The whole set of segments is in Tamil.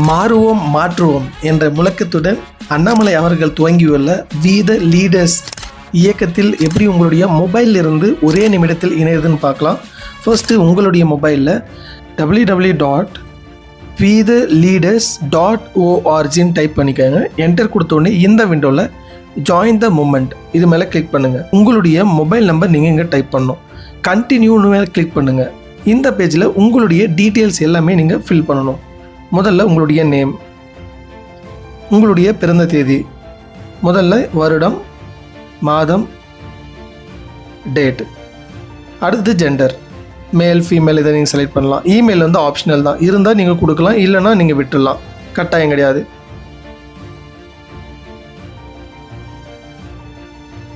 மாறுவோம் மாற்றுவோம் என்ற முழக்கத்துடன் அண்ணாமலை அவர்கள் துவங்கியுள்ள வி த லீடர்ஸ் இயக்கத்தில் எப்படி உங்களுடைய மொபைலில் இருந்து ஒரே நிமிடத்தில் இணையதுன்னு பார்க்கலாம். ஃபர்ஸ்ட்டு உங்களுடைய மொபைலில் www.vtheleaders.org டைப் பண்ணிக்கோங்க. என்டர் கொடுத்தோடனே இந்த விண்டோவில் ஜாயின் த மூமெண்ட் இது மேலே கிளிக் பண்ணுங்கள். உங்களுடைய மொபைல் நம்பர் நீங்கள் இங்கே டைப் பண்ணணும். கண்டினியூன்னு மேலே கிளிக் பண்ணுங்கள். இந்த பேஜில் உங்களுடைய டீட்டெயில்ஸ் எல்லாமே நீங்கள் ஃபில் பண்ணணும். முதல்ல உங்களுடைய நேம், உங்களுடைய பிறந்த தேதி, முதல்ல வருடம், மாதம், டேட், அடுத்து ஜெண்டர், மேல் ஃபீமேல் இதை நீங்கள் செலக்ட் பண்ணலாம். இமெயில் வந்து ஆப்ஷனல் தான், இருந்தால் நீங்கள் கொடுக்கலாம், இல்லைனா நீங்கள் விட்டுடலாம், கட்டாயம் கிடையாது.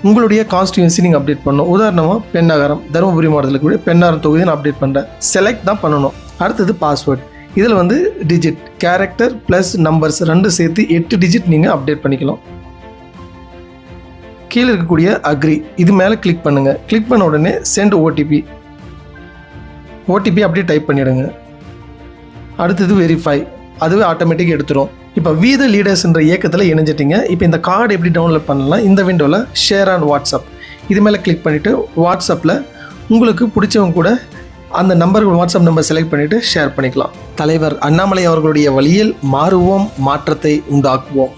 உங்களுடைய கான்ஸ்டியூன்சி நீங்கள் அப்டேட் பண்ணணும். உதாரணமாக பெண்ணாகரம், தருமபுரி மாவட்டத்தில் கூட பெண்ணாகரம் தொகுதி நான் அப்டேட் பண்ணுறேன். செலக்ட் தான் பண்ணணும். அடுத்தது பாஸ்வேர்ட். இதில் வந்து டிஜிட், கேரக்டர் ப்ளஸ் நம்பர்ஸ் ரெண்டு சேர்த்து 8 டிஜிட் நீங்கள் அப்டேட் பண்ணிக்கலாம். கீழே இருக்கக்கூடிய அக்ரி இது மேலே கிளிக் பண்ணுங்கள். கிளிக் பண்ண உடனே சென்ட் ஓடிபி அப்படியே டைப் பண்ணிவிடுங்க. அடுத்தது வெரிஃபை, அதுவே ஆட்டோமேட்டிக் எடுத்துரும். இப்போ வி த லீடர்ஸ்ன்ற இயக்கத்தில் இணைஞ்சிட்டிங்க. இப்போ இந்த கார்டு எப்படி டவுன்லோட் பண்ணலாம்? இந்த விண்டோவில் ஷேர் ஆன் வாட்ஸ்அப் இது மேலே கிளிக் பண்ணிவிட்டு வாட்ஸ்அப்பில் உங்களுக்கு பிடிச்சவங்க கூட அந்த நம்பருக்கு வாட்ஸ்அப் நம்பர் செலக்ட் பண்ணிவிட்டு ஷேர் பண்ணிக்கலாம். தலைவர் அண்ணாமலை அவர்களுடைய வழியில் மாறுவோம், மாற்றத்தை உண்டாக்குவோம்.